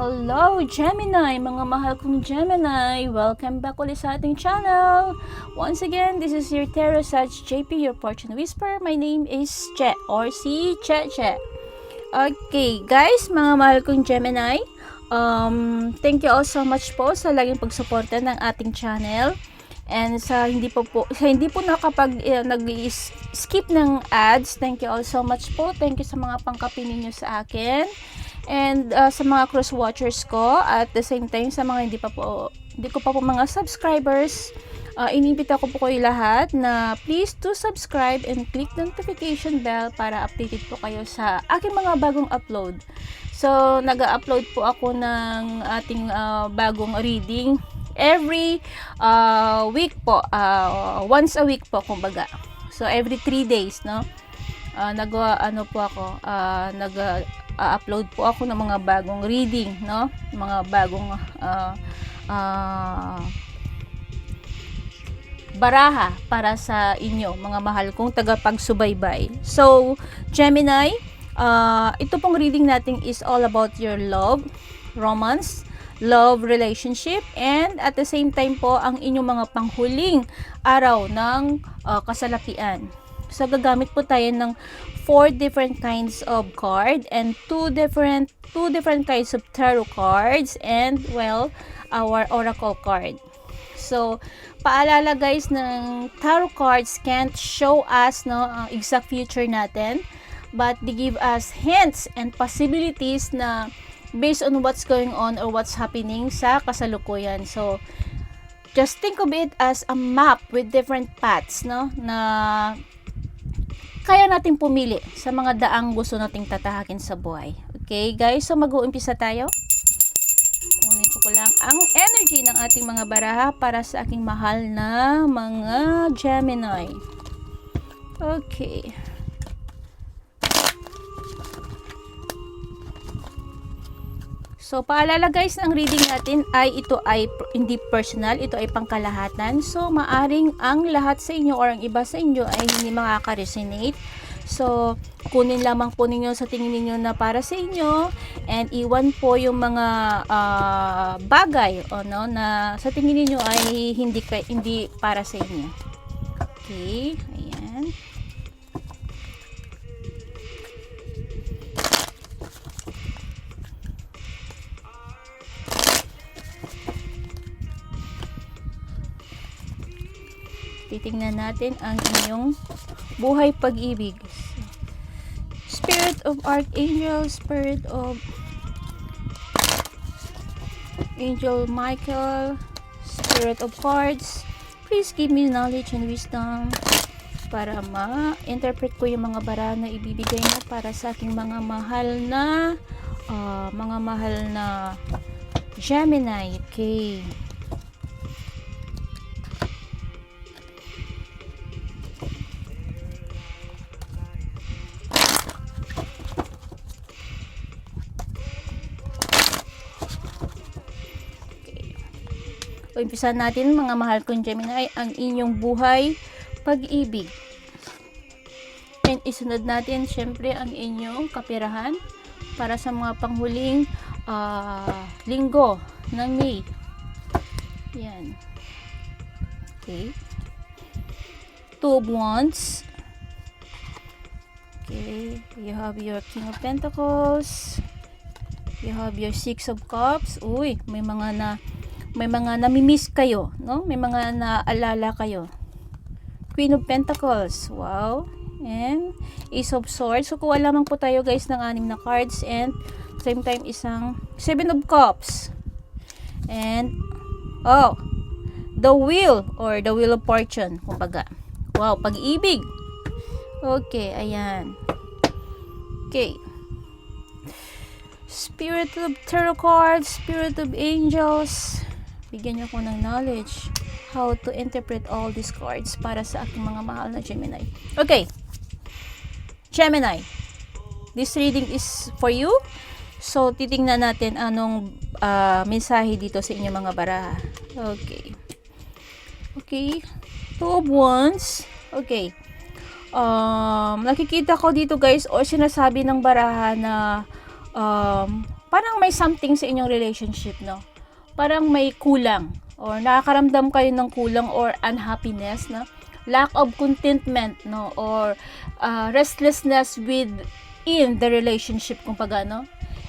Hello Gemini, mga mahal kong Gemini! Welcome back ulit sa ating channel! Once again, this is your Tarot Sage JP, your fortune whisperer. My name is Che, or si Che. Okay, guys, mga mahal kong Gemini, thank you all so much po sa laging pagsuporta ng ating channel. And sa hindi po nakapag nag-skip ng ads, thank you all so much po. Thank you sa mga pangkapi ninyo sa akin. And sa mga cross watchers ko, at the same time sa mga hindi ko pa po mga subscribers, inimbita ko po kayo lahat na please to subscribe and click the notification bell para updated po kayo sa aking mga bagong upload. So nag-upload po ako ng ating bagong reading every week po, once a week po kumbaga. So every 3 days, no? Upload po ako ng mga bagong reading, no? Mga bagong baraha para sa inyo, mga mahal kong tagapagsubaybay. So, Gemini, ito pong reading natin is all about your love, romance, love relationship, and at the same time po ang inyong mga panghuling araw ng kasalapian. So gagamit po tayo ng 4 different kinds of card and 2 different kinds of tarot cards and well, our oracle card. So paalala guys, ng tarot cards can't show us ang exact future natin, but they give us hints and possibilities na based on what's going on or what's happening sa kasalukuyan. So, just think of it as a map with different paths, no? Na kaya natin pumili sa mga daang gusto nating tatahakin sa buhay. Okay, guys? So, mag-uumpisa tayo. Kunin ko lang ang energy ng ating mga baraha para sa aking mahal na mga Gemini. Okay. So, paalala guys, ang reading natin ito ay hindi personal, ito ay pangkalahatan. So, maaring ang lahat sa inyo or ang iba sa inyo ay hindi makaka-resonate. So, kunin lamang po ninyo sa tingin ninyo na para sa inyo and iwan po yung mga bagay na sa tingin ninyo ay hindi para sa inyo. Okay, ayan. Titingnan natin ang inyong buhay pag-ibig. Spirit of Archangel, Spirit of Angel Michael, Spirit of Cards, please give me knowledge and wisdom para ma-interpret ko yung mga bara na ibibigay na para sa aking mga mahal na Gemini. Okay. Umpisa natin mga mahal kong Gemini ang inyong buhay pag-ibig. And isunod natin syempre ang inyong kapirahan para sa mga panghuling linggo ng May. Yan. Okay. 2 of Wands. Okay. You have your King of Pentacles. You have your 6 of Cups. Uy, may mga nami-miss kayo, no? May mga naalala kayo. Queen of Pentacles. Wow. And Ace of Swords. So, kuha lamang po tayo guys ng 6 na cards and same time isang 7 of Cups. And the Wheel or the Wheel of Fortune. Kumbaga. Wow, pag-ibig. Okay, ayan. Okay. Spirit of Tarot cards, Spirit of Angels. Bigyan niyo ako ng knowledge how to interpret all these cards para sa aking mga mahal na Gemini. Okay. Gemini. This reading is for you. So, titingnan natin anong mensahe dito sa inyong mga baraha. Okay. Okay. 2 of Wands. Okay. Nakikita ko dito guys, o sinasabi ng baraha na parang may something sa inyong relationship, no? Parang may kulang or nakakaramdam kayo ng kulang or unhappiness, no? Lack of contentment, no? Or restlessness within the relationship, kumbaga, no?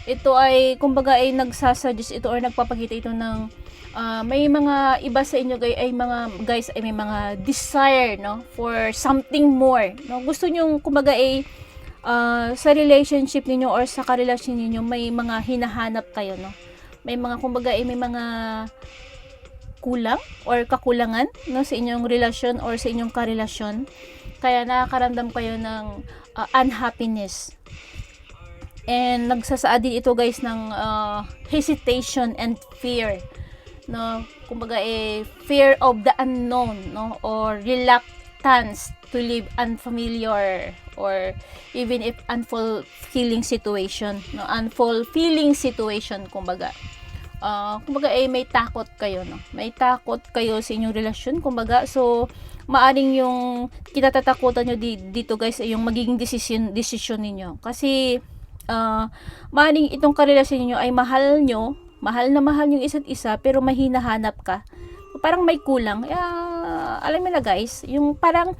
Ito ay, kumbaga, ay nagsasuggest ito or nagpapakita ito ng may mga iba sa inyo guys ay may mga desire, no? For something more, no? Gusto nyo, kumbaga, ay sa relationship ninyo or sa karelasyon ninyo may mga hinahanap kayo, no? May mga, kumbaga, may mga kulang or kakulangan, no, sa inyong relasyon or sa inyong karelasyon, kaya nakakaramdam kayo ng unhappiness, and nagsasaad din ito guys ng hesitation and fear, no, kumbaga fear of the unknown, no, or reluctance to live unfamiliar or even if unfulfilling situation, no, unfulfilling situation, kumbaga. Kumbaga may takot kayo, no? May takot kayo sa inyong relasyon, kumbaga. So, maaring yung kinatatakutan nyo dito guys ay yung magiging decision ninyo. Kasi, maaring itong karelasyon ninyo ay mahal na mahal yung isa't isa, pero may hinahanap ka. Parang may kulang. Alam mo na guys, yung parang,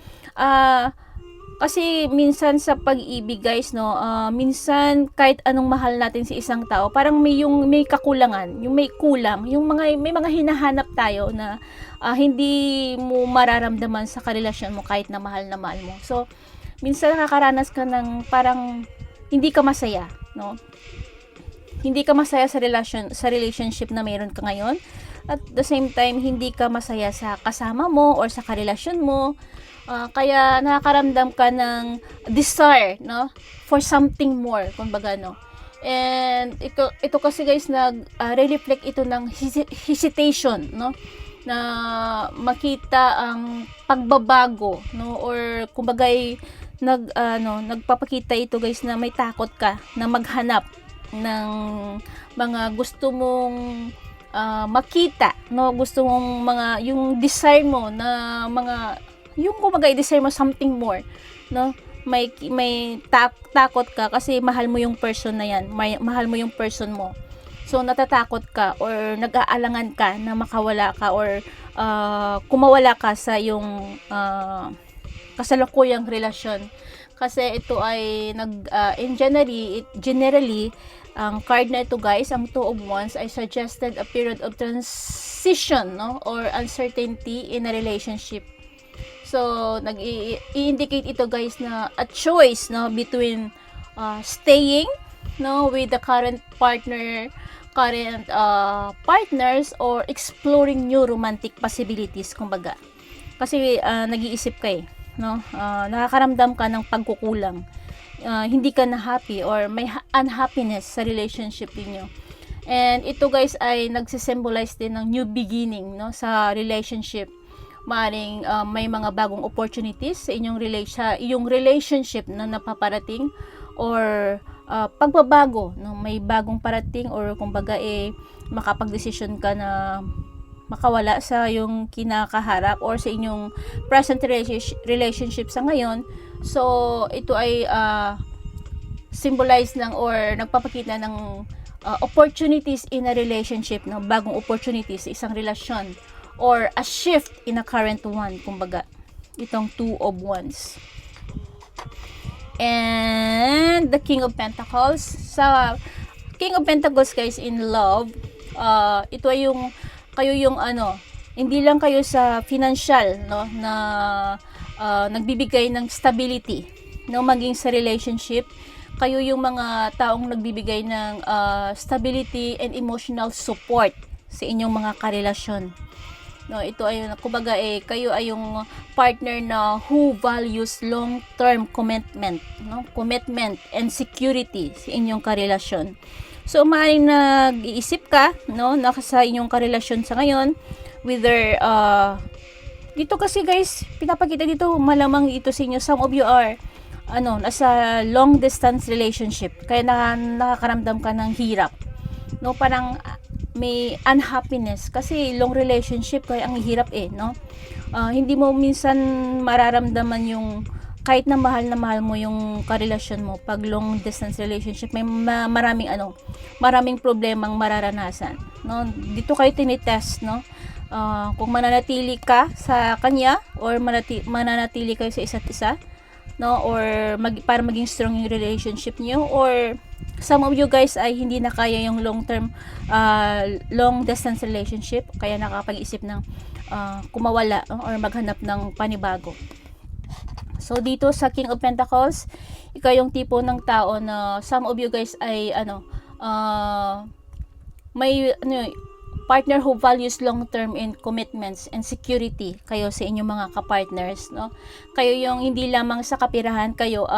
kasi minsan sa pag-ibig guys, no, minsan kahit anong mahal natin sa isang tao, parang may kakulangan, yung may kulang, yung may mga hinahanap tayo na hindi mo mararamdaman sa karelasyon mo kahit na mahal mo. So, minsan nakakaranas ka ng parang hindi ka masaya, no? Hindi ka masaya sa relationship na mayroon ka ngayon. At the same time, hindi ka masaya sa kasama mo or sa karelasyon mo. Kaya nakakaramdam ka ng desire, no, for something more, kumbaga, no. And ito kasi guys nag-reflect ito ng hesitation, no, na makita ang pagbabago, no, or kumbaga nagpapakita ito guys na may takot ka na maghanap ng mga gusto mong makita, no, gusto mong mga yung desire mo na mga yung kumbaga i-desire mo something more, no, may takot ka kasi mahal mo yung person na yan, mahal mo yung person mo, so natatakot ka or nag-aalangan ka na makawala ka or kumawala ka sa yung kasalukuyang relasyon. Kasi ito ay generally ang card na ito guys, ang Two of Wands ay suggested a period of transition, no, or uncertainty in a relationship. So, nag-i-indicate ito guys na a choice, no, between staying, no, with the current partners or exploring new romantic possibilities, kumbaga. Kasi nag-iisip ka no, nakakaramdam ka ng pagkukulang. Hindi ka na happy or may unhappiness sa relationship niyo. And ito guys ay nagsisymbolize din ng new beginning, no, sa relationship. Maaring may mga bagong opportunities sa inyong relationship na napaparating or pagbabago, no, may bagong parating or kumbaga makapag-desisyon ka na makawala sa yung kinakaharap or sa inyong present relationship sa ngayon. So ito ay symbolize ng or nagpapakita ng opportunities in a relationship, no, bagong opportunities sa isang relasyon or a shift in a current one, kumbaga, itong Two of Wands. And the King of Pentacles. Sa King of Pentacles guys, in love, ito ay kayo yung hindi lang kayo sa financial, no, na nagbibigay ng stability, no, maging sa relationship, kayo yung mga taong nagbibigay ng stability and emotional support sa inyong mga karelasyon. No, ito ay kumbaga kayo ay yung partner na who values long-term commitment, no? Commitment and security sa inyong karelasyon. So maaaring nag-iisip ka, no, na sa inyong karelasyon sa ngayon, whether dito kasi guys, pinapakita dito malamang ito sa inyo, some of you are nasa long distance relationship, kaya nakakaramdam ka ng hirap, no, parang may unhappiness kasi long relationship kaya ang hirap no. Hindi mo minsan mararamdaman yung kahit na mahal mo yung karelasyon mo, pag long distance relationship, may maraming problemang mararanasan, no? Dito kayo tinitest, no? Kung mananatili ka sa kanya or mananatili kayo sa isa't isa, no? Or para maging strong yung relationship niyo, or some of you guys ay hindi na kaya yung long distance relationship, kaya nakapag-isip ng kumawala or maghanap ng panibago. So dito sa King of Pentacles, ikaw yung tipo ng tao na some of you guys ay may partner who values long term in commitments and security kayo sa inyong mga ka-partners, no? Kayo yung hindi lamang sa kapirahan, kayo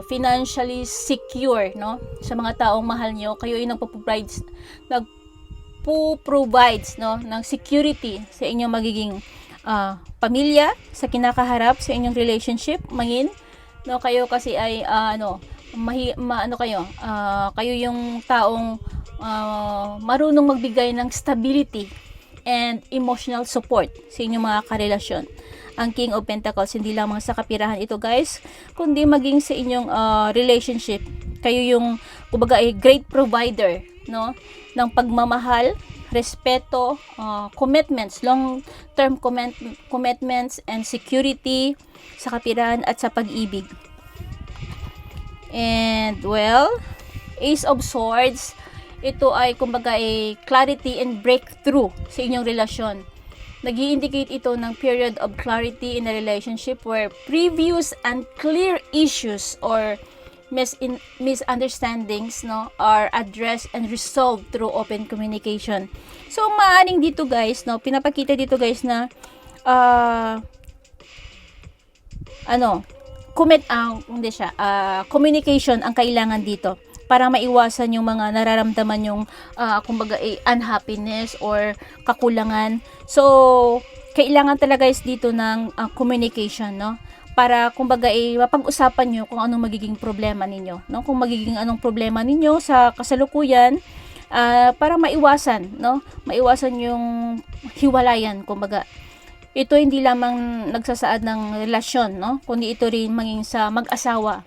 financially secure, no? Sa mga taong mahal nyo, kayo yung nagpo-provides, no, ng security sa inyong magiging pamilya, sa kinakaharap sa inyong relationship, no, kayo kasi ay kayo yung taong marunong magbigay ng stability and emotional support sa inyong mga karelasyon. Ang King of Pentacles, hindi lamang sa kapirahan ito guys, kundi maging sa inyong relationship, kayo yung kumbaga ay great provider, no, ng pagmamahal, respeto, commitments, long-term commitments and security sa kapirahan at sa pag-ibig. And well, Ace of Swords, ito ay kumbaga ay clarity and breakthrough sa inyong relasyon. Nag-i-indicate ito ng period of clarity in a relationship where previous unclear issues or misunderstandings, no, are addressed and resolved through open communication. So maaring dito guys, no, pinapakita dito guys na communication ang kailangan dito para maiwasan yung mga nararamdaman yung kumbaga unhappiness or kakulangan. So kailangan talaga guys dito ng communication, no, para kumbaga mapag-usapan nyo kung anong magiging problema ninyo, no? Kung magiging anong problema ninyo sa kasalukuyan, para maiwasan, no? Maiwasan yung hiwalayan, kumbaga. Ito hindi lamang nagsasaad ng relasyon, no? Kundi ito rin maging sa mag-asawa.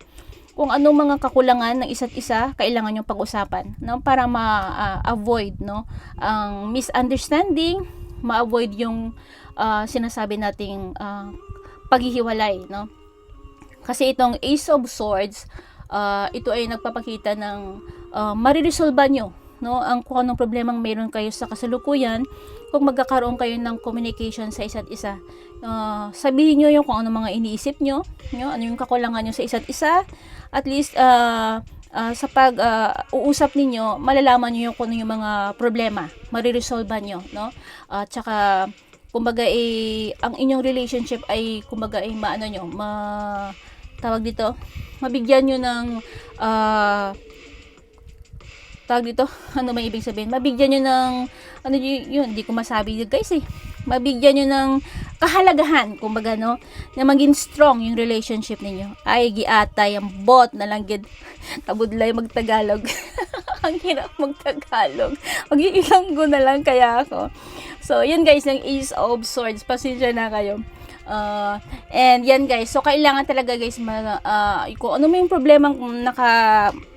Kung anong mga kakulangan ng isa't isa, kailangan nyo pag-usapan, no? Para ma-avoid, no, ang misunderstanding, ma-avoid yung sinasabi nating paghihiwalay, no? Kasi itong Ace of Swords, ito ay nagpapakita ng mariresolba nyo, no, ang kung anong problemang mayroon kayo sa kasalukuyan. Kung magkakaroon kayo ng communication sa isa't isa, sabihin nyo yung kung anong mga iniisip nyo, ano yung kakulangan nyo sa isa't isa. At least sa pag-uusap ninyo, malalaman nyo yung kung ano yung mga problema, mariresolba nyo, no? Tsaka kumbaga ang inyong relationship ay kumbaga tawag dito, mabigyan nyo ng tawag dito, ano ba ibig sabihin? Mabigyan nyo ng yun, hindi ko masabi guys mabigyan nyo ng kahalagahan, kumbaga, no, na maging strong yung relationship ninyo. Ay giatay ang bot na lang gid kabudlay magtagalog. Ang hirap magtagalog, mag-iilanggo na lang kaya ako. So yun guys, yung Ace of Swords, pasensya na kayo. And yan guys, so kailangan talaga guys kung ano may problema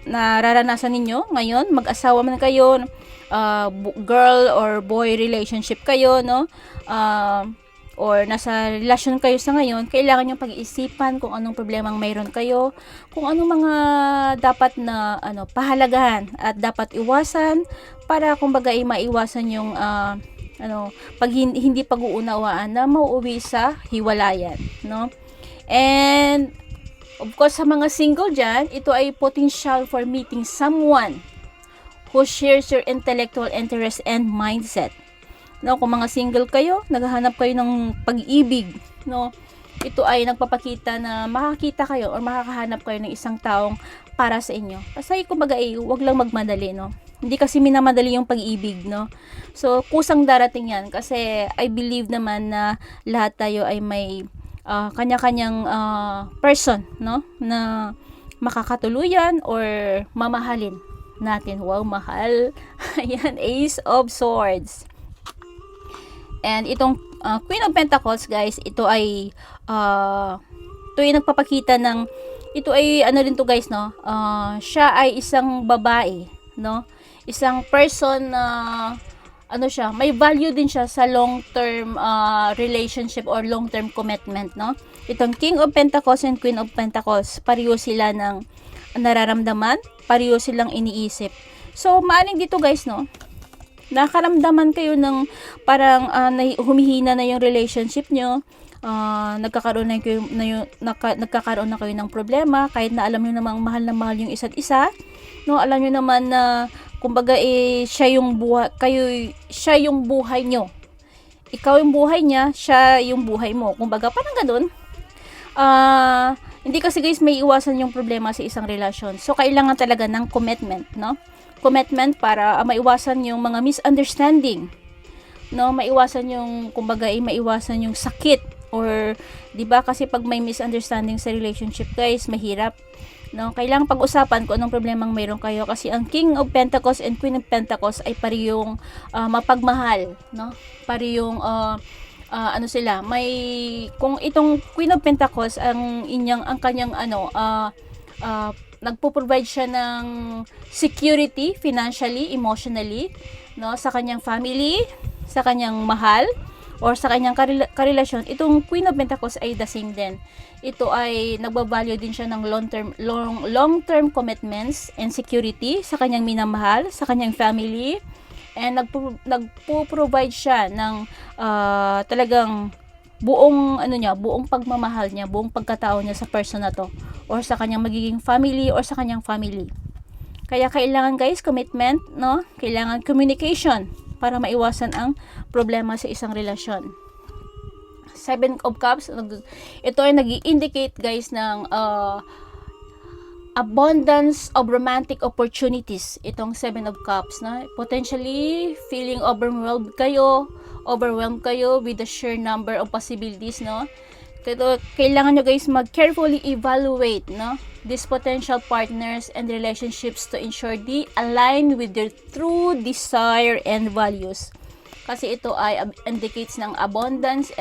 nararanasan ninyo ngayon, mag-asawa man kayo, girl or boy relationship kayo, no, or nasa relasyon kayo sa ngayon, kailangan nyo pag-iisipan kung anong problemang mayroon kayo, kung anong mga dapat na pahalagahan at dapat iwasan para kumbaga maiwasan yung pag hindi pag-uunawaan na mauuwi sa hiwalayan, no? And of course sa mga single dyan, ito ay potential for meeting someone who shares your intellectual interest and mindset. No, kung mga single kayo, naghahanap kayo ng pag-ibig, no, ito ay nagpapakita na makakita kayo or makakahanap kayo ng isang taong para sa inyo. Kasi kumbaga wag lang magmadali, no. Hindi kasi minamadali yung pag-ibig, no. So kusang darating yan kasi I believe naman na lahat tayo ay may kanya-kanyang person, no, na makakatuluyan or mamahalin natin. Wow, mahal. Ayan, Ace of Swords. And itong Queen of Pentacles, guys, ito ay ito ay nagpapakita ng, ito ay ano rin to guys, no? Siya ay isang babae, no? Isang person na ano siya, may value din siya sa long-term relationship or long-term commitment, no? Itong King of Pentacles and Queen of Pentacles, pareho sila ng nararamdaman, pareho silang iniisip. So, maaring dito guys, no? Nakaramdaman kayo ng parang humihina na yung relationship nyo, nagkakaroon na kayo ng problema, kahit na alam nyo namang mahal na mahal yung isa't isa, no? Alam nyo naman na kumbaga siya yung buhay nyo. Ikaw yung buhay niya, siya yung buhay mo. Kumbaga parang ganoon. Hindi kasi guys may iwasan yung problema sa isang relasyon. So kailangan talaga ng commitment, no? Commitment para maiwasan yung mga misunderstanding, no? Maiwasan yung kumbaga maiwasan yung sakit or 'di ba kasi pag may misunderstanding sa relationship guys, mahirap. No, kailangan pag-usapan kung anong problemang mayroon kayo kasi ang King of Pentacles and Queen of Pentacles ay parehong mapagmahal, no? Parehong ano sila, may kung itong Queen of Pentacles ang kanyang nagpo-provide siya ng security financially, emotionally, no, sa kanyang family, sa kanyang mahal or sa kanyang karelasyon. Itong Queen of Pentacles ay the same din. Ito ay nagbabalyo din siya ng long-term commitments and security sa kanyang minamahal, sa kanyang family, and nagpo-provide siya ng talagang buong pagmamahal niya, buong pagkatao niya sa person na to or sa kanyang magiging family or sa kanyang family. Kaya kailangan guys commitment, no? Kailangan communication para maiwasan ang problema sa isang relasyon. Seven of Cups, ito ay nag-indicate guys ng abundance of romantic opportunities. Itong Seven of Cups, na potentially feeling overwhelmed kayo with the sheer number of possibilities, no? Kailangan nyo guys mag-carefully evaluate, no, these potential partners and relationships to ensure they align with their true desire and values. Kasi ito ay indicates ng abundance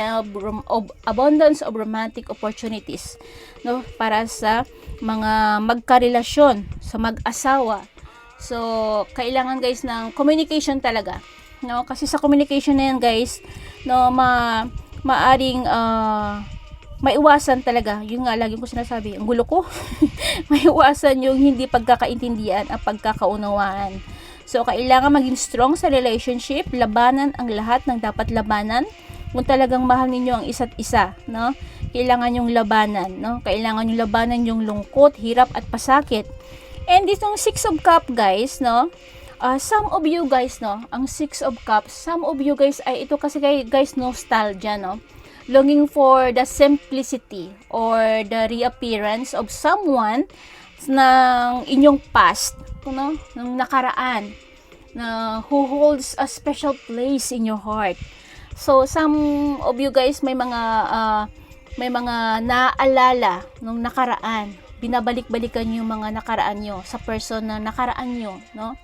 of romantic opportunities, no, para sa mga magkarelasyon, sa mag-asawa. So kailangan guys ng communication talaga, no, kasi sa communication na yan guys, no, maaring maiwasan talaga, yung nga lagi ko sinasabi, ang gulo ko, maiwasan yung hindi pagkakaintindihan at pagkakaunawaan. So, kailangan maging strong sa relationship, labanan ang lahat ng dapat labanan. Kung talagang mahal ninyo ang isa't isa, no? Kailangan yung labanan, no? Kailangan yung labanan yung lungkot, hirap at pasakit. And itong Six of Cups, guys, no? Some of you guys, no? Ang Six of Cups, some of you guys ay ito kasi guys nostalgia, no? Longing for the simplicity or the reappearance of someone ng inyong past, no, ng nakaraan, na who holds a special place in your heart. So some of you guys may mga naaalala nung nakaraan, binabalik-balikan yung mga nakaraan nyo sa person na nakaraan nyo, no?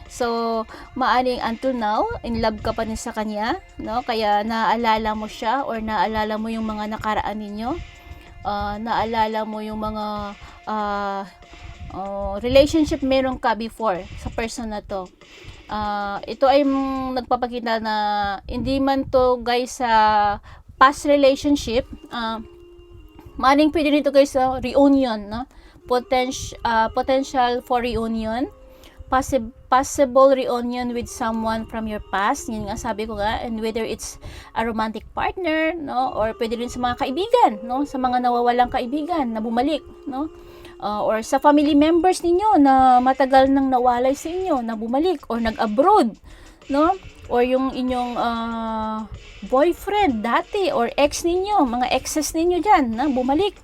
So maaring until now in love ka pa rin sa kanya, no? Kaya naaalala mo siya or naaalala mo yung mga nakaraan ninyo, naalala mo yung mga relationship meron ka before sa person na to. Ito ay nagpapakita na hindi man to guys sa past relationship, maring pwede nito guys sa reunion, no? Potential for reunion, possible reunion with someone from your past. Yun nga sabi ko nga, and whether it's a romantic partner, no, or pwede rin sa mga kaibigan, no, sa mga nawawalang kaibigan na bumalik, no, or sa family members ninyo na matagal nang nawalay sa inyo, na bumalik or nag-abroad, no, or yung inyong boyfriend dati or ex ninyo, mga exes ninyo dyan na bumalik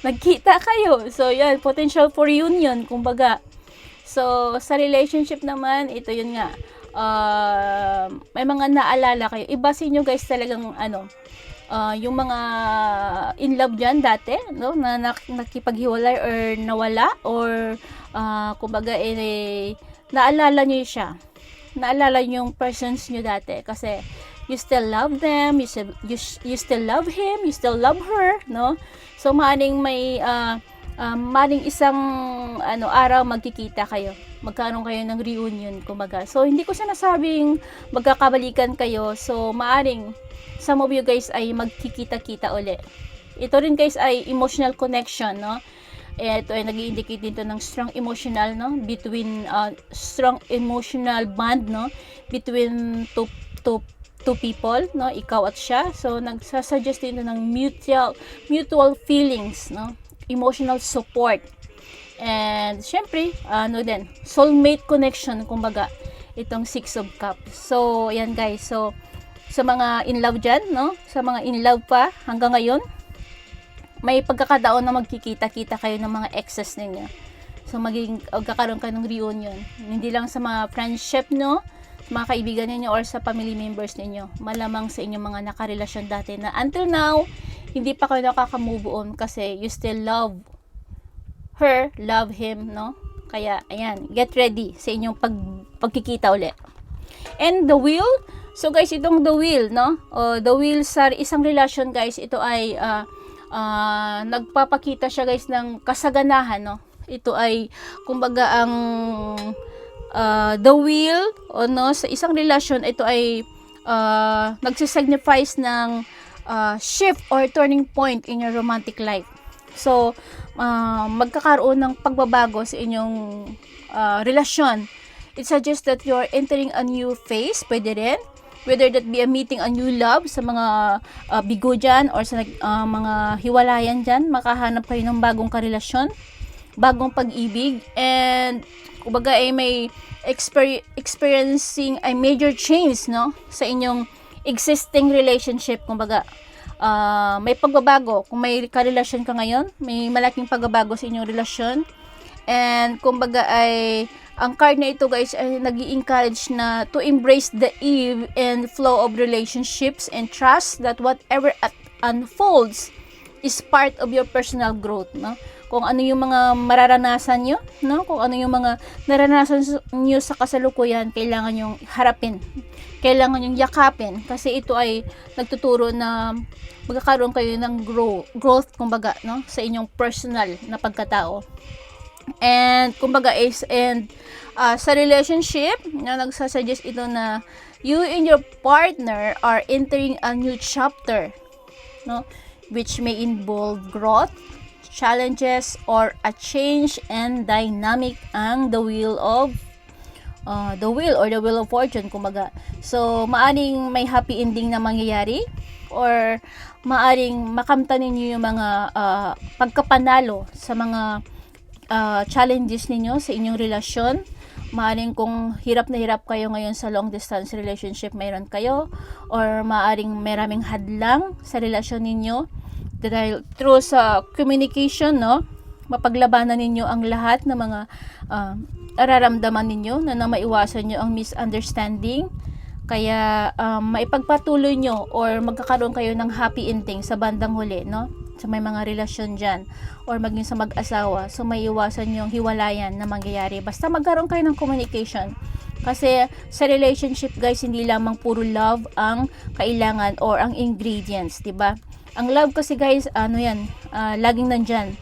nagkita kayo. So yan, potential for reunion kumbaga. So sa relationship naman, ito yun nga, may mga naalala kayo. Iba sa inyo guys talagang yung mga in love dyan dati, no, na nakipaghiwalay or nawala or kumbaga naalala nyo siya, naalala nyo yung persons nyo dati kasi you still love them, you still love him, you still love her, no? So maaring maring isang araw magkikita kayo. Magkaroon kayo ng reunion, kumbaga. So hindi ko sinasabing magkakabalikan kayo. So maaring some of you guys ay magkikita-kita uli. Ito rin guys ay emotional connection, no? Ito ay nag-i-indicate dito ng strong emotional, no? Between strong emotional bond, no? Between two people, no? Ikaw at siya. So nagsasuggest dito ng mutual feelings, no? Emotional support. And syempre, soulmate connection, kumbaga, itong Six of Cups. So ayan guys. So sa mga in love dyan, no? Sa mga in love pa hanggang ngayon, may pagkakataon na magkikita-kita kayo ng mga exes ninyo. So magkakaroon kayo ng reunion. Hindi lang sa mga friendship, no? Sa mga kaibigan ninyo or sa family members ninyo. Malamang sa inyong mga nakarelasyon dati na until now, hindi pa kayo nakaka-move on kasi you still love her, love him, no? Kaya, ayan, get ready sa inyong pagkikita uli. And the wheel, so guys, itong the wheel, no? The wheel sa isang relasyon, guys, ito ay nagpapakita siya, guys, ng kasaganahan, no? Ito ay, kumbaga, ang the wheel, no, sa isang relasyon, ito ay nagsisignifies ng shift or turning point in your romantic life. So, magkakaroon ng pagbabago sa inyong relasyon. It suggests that you're entering a new phase, pwede rin. Whether that be a meeting a new love sa mga bigo dyan or sa mga hiwalayan dyan, makahanap kayo ng bagong karelasyon, bagong pag-ibig, and kumbaga ay may experiencing a major change, no, sa inyong existing relationship. Kumbaga may pagbabago. Kung may karelasyon ka ngayon, may malaking pagbabago sa inyong relasyon. And kumbaga ay ang card na ito, guys, ay nag-i-encourage na to embrace the ebb and flow of relationships and trust that whatever unfolds is part of your personal growth, no? Kung ano yung mga mararanasan nyo, no? Kung ano yung mga naranasan nyo sa kasalukuyan, kailangan yung harapin. Kailangan yung yakapin. Kasi ito ay nagtuturo na magkakaroon kayo ng growth, kumbaga, no? Sa inyong personal na pagkatao. And kumbaga sa relationship na nagsasuggest ito na you and your partner are entering a new chapter, no, which may involve growth, challenges, or a change and dynamic. Ang the wheel or the wheel of fortune, kumbaga. So maaring may happy ending na mangyayari, or maaring makamtanin niyo yung mga pagkapanalo sa mga challenges ninyo sa inyong relasyon. Maaring kung hirap na hirap kayo ngayon sa long distance relationship, mayroon kayo, or maaring maraming hadlang sa relasyon ninyo dahil through sa communication, no, mapaglabanan ninyo ang lahat ng mga nararamdaman ninyo na maiwasan nyo ang misunderstanding. Kaya maipagpatuloy nyo or magkakaroon kayo ng happy ending sa bandang huli, no, sa may mga relasyon dyan, or maging sa mag-asawa. So may iwasan yung hiwalayan na mangyayari basta magkaroon kayo ng communication. Kasi sa relationship, guys, hindi lamang puro love ang kailangan or ang ingredients, diba? Ang love kasi, guys, laging nandyan.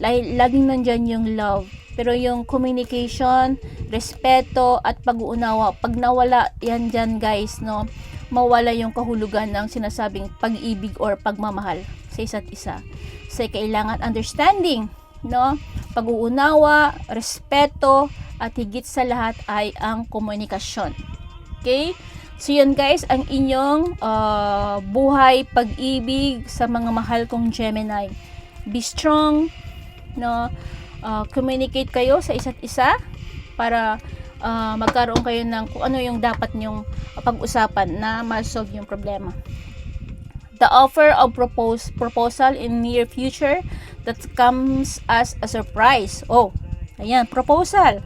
Laging nandyan yung love. Pero yung communication, respeto, at pag-uunawa, pag nawala yan dyan, guys, no, mawala yung kahulugan ng sinasabing pag-ibig or pagmamahal sa isa't isa. So, kailangan understanding, no, pag-uunawa, respeto, at higit sa lahat ay ang komunikasyon. Okay? So, yun, guys, ang inyong buhay, pag-ibig sa mga mahal kong Gemini. Be strong, no, communicate kayo sa isa't isa para magkaroon kayo ng kung ano yung dapat nyong pag-usapan na ma-solve yung problema. The offer of proposal in near future that comes as a surprise. Oh, ayan, proposal.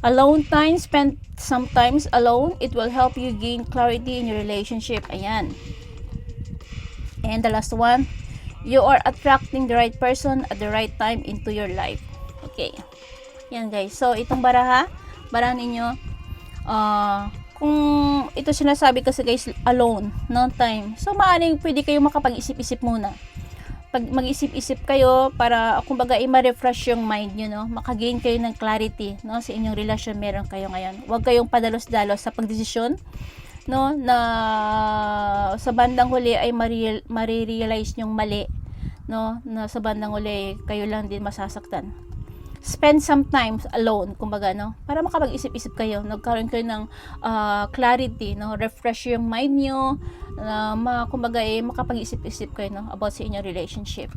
Alone time, spent sometimes alone, it will help you gain clarity in your relationship. Ayan. And the last one, you are attracting the right person at the right time into your life. Okay. Yan, guys. So, itong baraha ninyo, kung ito sinasabi kasi guys, alone, no time. So, maaaring pwede kayo makapag-isip-isip muna. Pag mag-isip-isip kayo para kumbaga i-refresh yung mind nyo, no? Makagain kayo ng clarity, no? Sa inyong relasyon meron kayo ngayon. Huwag kayong padalos-dalos sa pagdesisyon, no? Na sa bandang huli ay marirealize nyong mali, no? Na sa bandang huli kayo lang din masasaktan. Spend some time alone, kumbaga, no? Para makapag-isip-isip kayo, nagkaroon kayo ng clarity, no? Refresh yung mind nyo, kumbaga, makapag-isip-isip kayo, no? About sa inyong relationship.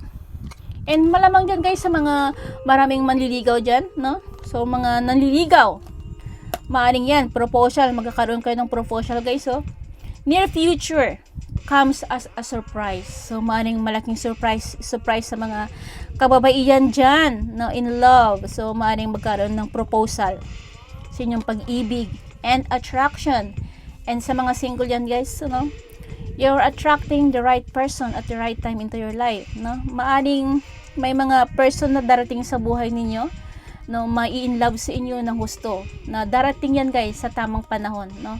And malamang dyan guys, sa mga maraming manliligaw dyan, no? So, mga nanliligaw, maaring yan, proposal, magkakaroon kayo ng proposal guys, oh. Near future comes as a surprise. So, maaring malaking surprise sa mga kababaihan dyan, no, in love. So, maaring magkaroon ng proposal sa inyong pag-ibig and attraction. And sa mga single yan guys, no, you're attracting the right person at the right time into your life, no. Maaring may mga person na darating sa buhay ninyo, no, mai-in-love sa inyo ng gusto, na darating yan guys sa tamang panahon, no.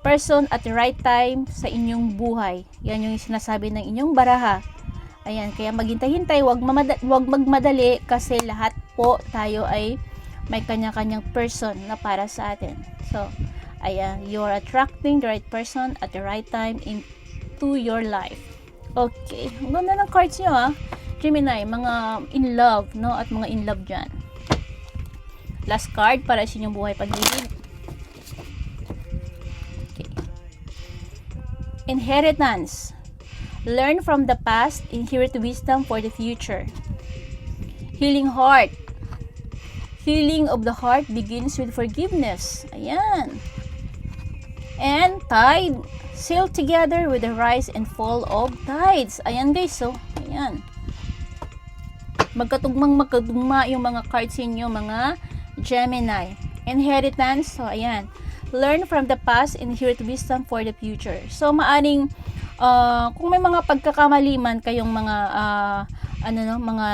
Person at the right time sa inyong buhay. Yan yung sinasabi ng inyong baraha. Ayan, kaya maghintay-hintay, wag magmadali kasi lahat po tayo ay may kanya-kanyang person na para sa atin. So, ayan, you're attracting the right person at the right time into your life. Okay, ang ganda ng cards nyo ha. Gemini, mga in love, no? At mga in love dyan. Last card para sa inyong buhay pag-ibig. Inheritance. Learn from the past, inherit wisdom for the future. Healing heart. Healing of the heart begins with forgiveness. Ayan. And tide. Sail together with the rise and fall of tides. Ayan guys, so, ayan. Magkatugma yung mga cards inyo, mga Gemini. Inheritance, so ayan. Learn from the past, inherit wisdom for the future. So, maaring, kung may mga pagkakamali man kayong mga, mga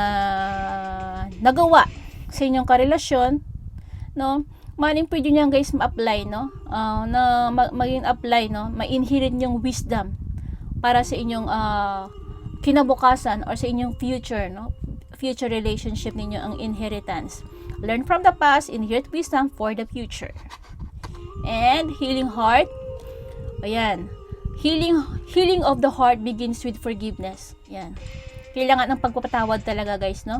nagawa sa inyong karelasyon, no, maaring pwede nyo guys ma-apply, no, na maging apply, no, ma-inherit yung wisdom para sa inyong kinabukasan or sa inyong future, no, future relationship ninyo, ang inheritance. Learn from the past, inherit wisdom for the future. And healing heart. Ayan. Healing of the heart begins with forgiveness. Ayan. Kailangan ng pagpapatawad talaga guys, no?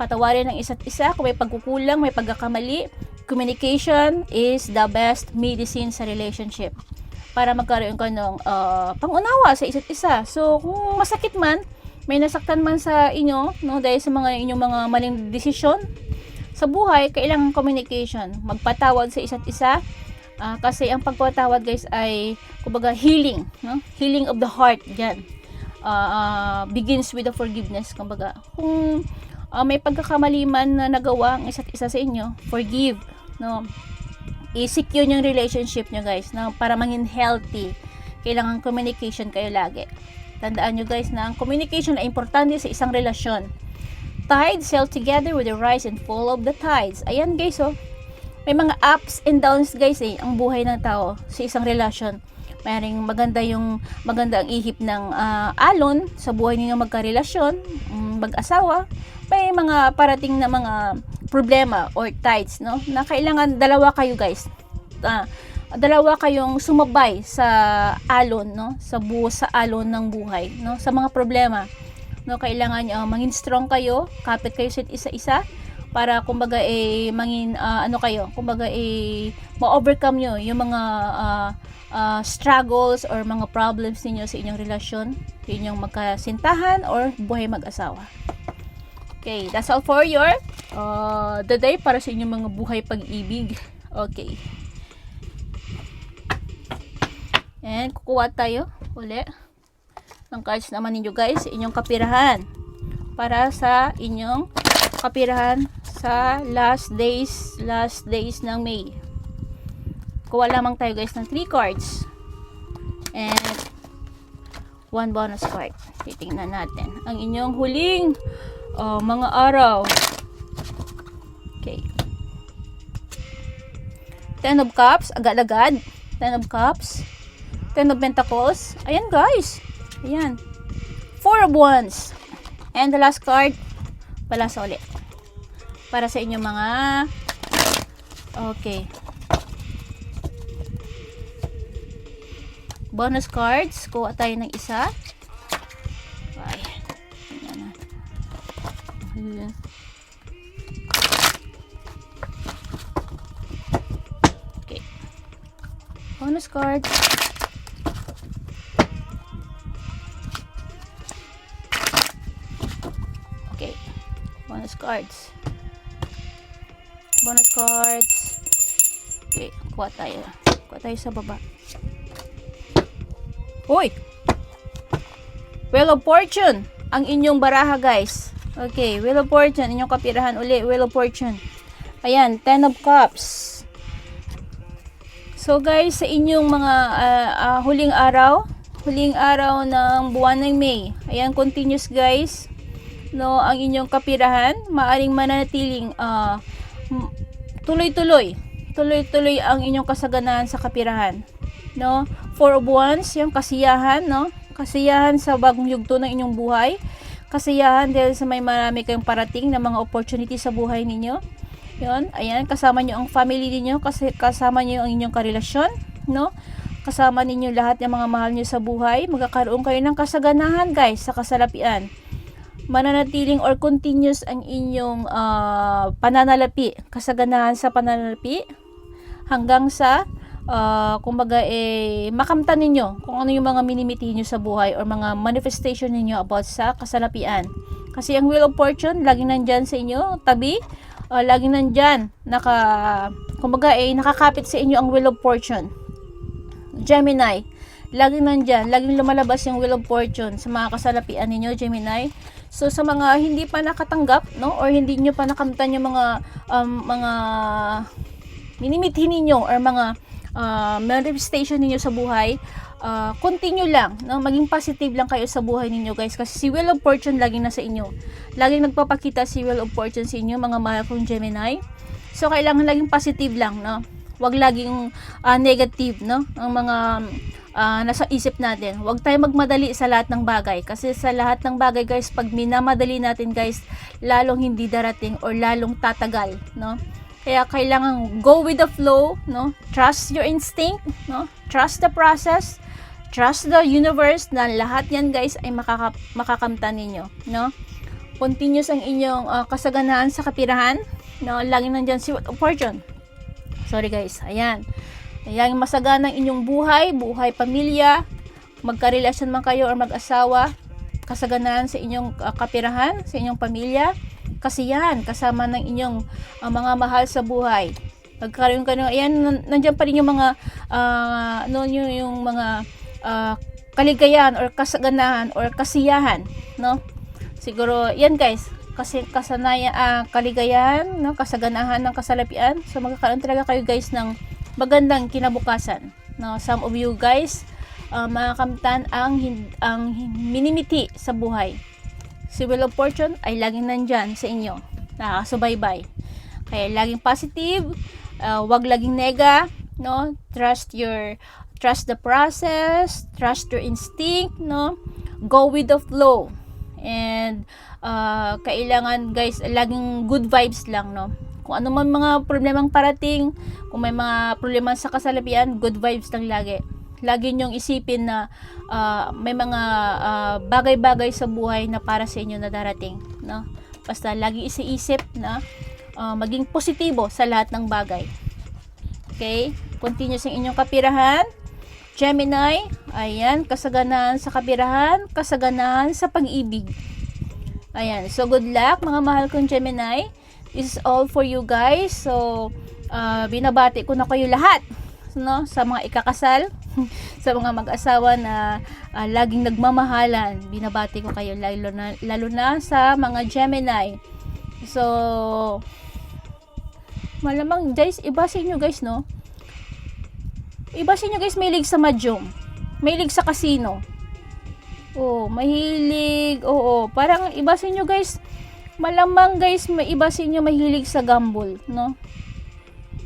Patawarin ng isa't isa kung may pagkukulang, may pagkakamali. Communication is the best medicine sa relationship. Para magkaroon ka ng pangunawa sa isa't isa. So, kung masakit man, may nasaktan man sa inyo, no? Dahil sa inyong mga maling desisyon sa buhay, kailangan communication. Magpatawad sa isa't isa. Kasi ang pagpatawad guys ay kumbaga healing, no? Healing of the heart diyan. Begins with the forgiveness, kumbaga. Kung may pagkakamali man na nagawa ang isa't isa sa inyo, forgive, no? I-secure yung relationship nyo guys, no? Para maging healthy. Kailangan communication kayo lagi. Tandaan nyo guys na ang communication ay importante sa isang relasyon. Tides sail together with the rise and fall of the tides. Ayan guys, oh. May mga ups and downs guys ang buhay ng tao sa isang relasyon. Mayroong maganda ang ihip ng alon sa buhay ninyo magkarelasyon, mag-asawa. May mga parating na mga problema or tides, no? Na kailangan dalawa kayo guys. Dalawa kayong sumabay sa alon, no? Sa alon ng buhay, no? Sa mga problema, no? Kailangan maging strong kayo, kapit kayo sa isa-isa. Para kumbaga mangin kayo, kumbaga ma-overcome nyo yung mga struggles or mga problems niyo sa inyong relasyon, sa inyong magkasintahan or buhay mag-asawa. Okay, that's all for your the day para sa inyong mga buhay pag-ibig. Okay. And kukuha tayo uli ng cards naman ninyo guys, inyong kapirahan para sa inyong kapirahan sa last days ng May. Kuha lamang tayo guys ng 3 cards and 1 bonus card. Titingnan natin ang inyong huling mga araw. Okay. 10 of Cups, agad-agad. Ten of Cups, Ten of Pentacles. Ayan guys. Ayan. Four of Wands. And the last card, palasa ulit. Para sa inyong mga okay. Bonus cards. Kuha tayo ng isa. Ay. Ayan na. Ayan. Okay. Bonus cards. Okay. Bonus cards. Bonus cards. Okay. Kuha tayo. Kuha tayo sa baba. Uy! Wheel of Fortune. Ang inyong baraha, guys. Okay. Wheel of Fortune. Inyong kapirahan uli. Wheel of Fortune. Ayan. Ten of Cups. So, guys, sa inyong mga huling araw ng buwan ng May. Ayan. Continuous, guys. No, ang inyong kapirahan. Maaring mananatiling tuloy-tuloy ang inyong kasaganahan sa kapirahan. No? Four of Wands, yung kasiyahan, no? Kasiyahan sa bagong yugto ng inyong buhay. Kasiyahan dahil sa may marami kayong parating na mga opportunity sa buhay ninyo. Yun, ayan, kasama nyo ang family ninyo, kasama nyo ang inyong karelasyon, no? Kasama ninyo lahat ng mga mahal nyo sa buhay. Magkakaroon kayo ng kasaganahan, guys, sa kasalapian. Mananatiling or continuous ang inyong pananalapi, kasaganahan sa pananalapi hanggang sa kumbaga makamtan ninyo kung ano yung mga minimiti nyo sa buhay or mga manifestation ninyo about sa kasalapian. Kasi ang Wheel of Fortune laging nandyan sa inyo, tabi, laging nandyan, kumbaga nakakapit sa inyo ang Wheel of Fortune. Gemini, laging nandyan, laging lumalabas yung Wheel of Fortune sa mga kasalapian ninyo, Gemini. So sa mga hindi pa nakatanggap, no, or hindi nyo pa nakamtan yung mga minimiti ninyo or mga manifestation ninyo sa buhay, continue lang, no? Maging positive lang kayo sa buhay ninyo, guys, kasi si Wheel of Fortune laging nasa inyo, laging nagpapakita si Wheel of Fortune sa inyo, mga mahal kong Gemini. So kailangan laging positive lang, no? Wag laging negative, no? Ang mga nasa isip natin. Wag tayo magmadali sa lahat ng bagay, kasi sa lahat ng bagay, guys, pag minamadali natin, guys, lalong hindi darating or lalong tatagal, no? Kaya kailangan go with the flow, no? Trust your instinct, no? Trust the process, trust the universe, na lahat yan, guys, ay makakamtan ninyo, no? Continuous ang inyong kasaganahan sa kapirahan, no? Laging nandyan si Fortune. Sorry, guys. Ayan. Ayan, masagana ang inyong buhay, pamilya, magkarelasyon man kayo or mag-asawa, kasaganahan sa inyong kapirahan, sa inyong pamilya. Kasi yan, kasama ng inyong mga mahal sa buhay. Nagkaroon ka ng, ayan, nandiyan pa rin yung mga, yung mga kaligayahan or kasaganahan or kasiyahan, no? Siguro, yan, guys, kasi kasanayan, kaligayahan, no? Kasaganahan ng kasalapian. So, magkakaroon talaga kayo, guys, ng magandang kinabukasan, no? Some of you, guys, makakamtan ang minimiti sa buhay. Si Wheel of Fortune ay laging nandyan sa inyo, nakasubaybay. Kaya laging positive, wag laging nega, no? Trust the process, trust your instinct, no? Go with the flow. And kailangan, guys, laging good vibes lang, no? Kung ano man mga problemang parating, kung may mga problema sa kasalapian, good vibes lang lagi. Lagi nyong isipin na may mga bagay-bagay sa buhay na para sa inyo na darating, no? Basta lagi isiisip na maging positibo sa lahat ng bagay. Okay? Continuous ang inyong kapirahan. Gemini, ayan, kasaganahan sa kapirahan, kasaganahan sa pag-ibig. Ayan, so good luck mga mahal kong Gemini. This is all for you, guys. So, binabati ko na kayo lahat, no? Sa mga ikakasal, sa mga mag-asawa na laging nagmamahalan, binabati ko kayo lalo na sa mga Gemini. So, malamang, guys, iba sa inyo, guys, no? Iba sa inyo, guys, mahilig sa mahjong, mahilig sa casino. Mahilig, parang iba sa inyo, guys, malamang, guys, may iba sa inyo mahilig sa gamble, no?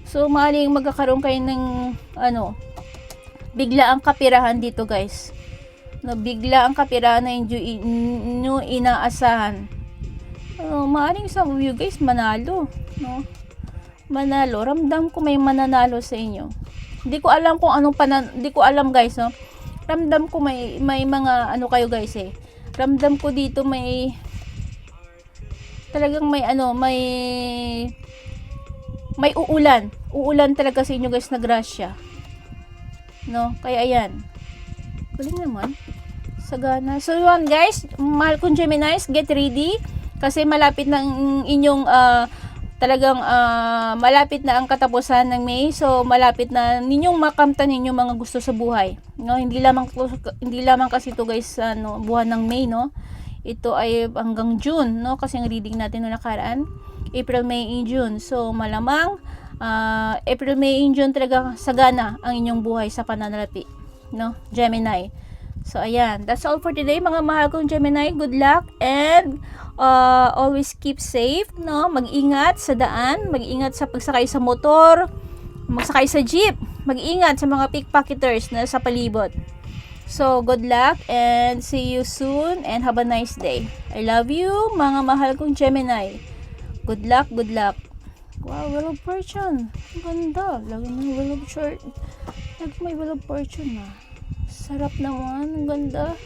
So, maaaring magkakaroon kayo ng bigla ang kapirahan dito, guys. No, bigla ang kapirahan na hindi nyo inaasahan. Maaring sa you guys manalo, no? Manalo. Ramdam ko may mananalo sa inyo. Hindi ko alam kung anong hindi ko alam, guys, no? Ramdam ko may mga ano kayo, guys, eh. Ramdam ko dito may talagang may uulan. Uulan talaga sa inyo, guys, na grasya. No? Kaya ayan. Galing naman. Sagana. So yun, guys, mahal kong Geminis, get ready kasi malapit na ang inyong malapit na ang katapusan ng May. So malapit na ninyong makamtan ninyong mga gusto sa buhay. No, hindi lamang kasi ito, guys, buwan ng May, no. Ito ay hanggang June, no, kasi ang reading natin noong nakaraan April, May, June. So malamang April, May, June talaga sagana ang inyong buhay sa pananalapi, no, Gemini. So ayan, that's all for today, mga mahal kong Gemini. Good luck and always keep safe, no? Mag-ingat sa daan, mag-ingat sa pagsakay sa motor, magsakay sa jeep, mag-ingat sa mga pickpocketers na sa palibot. So good luck and see you soon and have a nice day. I love you, mga mahal kong Gemini. Good luck, good luck. Wow, Wheel of Fortune. Ang ganda. Lagi may Wheel of Fortune. Lagi may Wheel of Fortune, ah. Sarap naman. Ang ganda.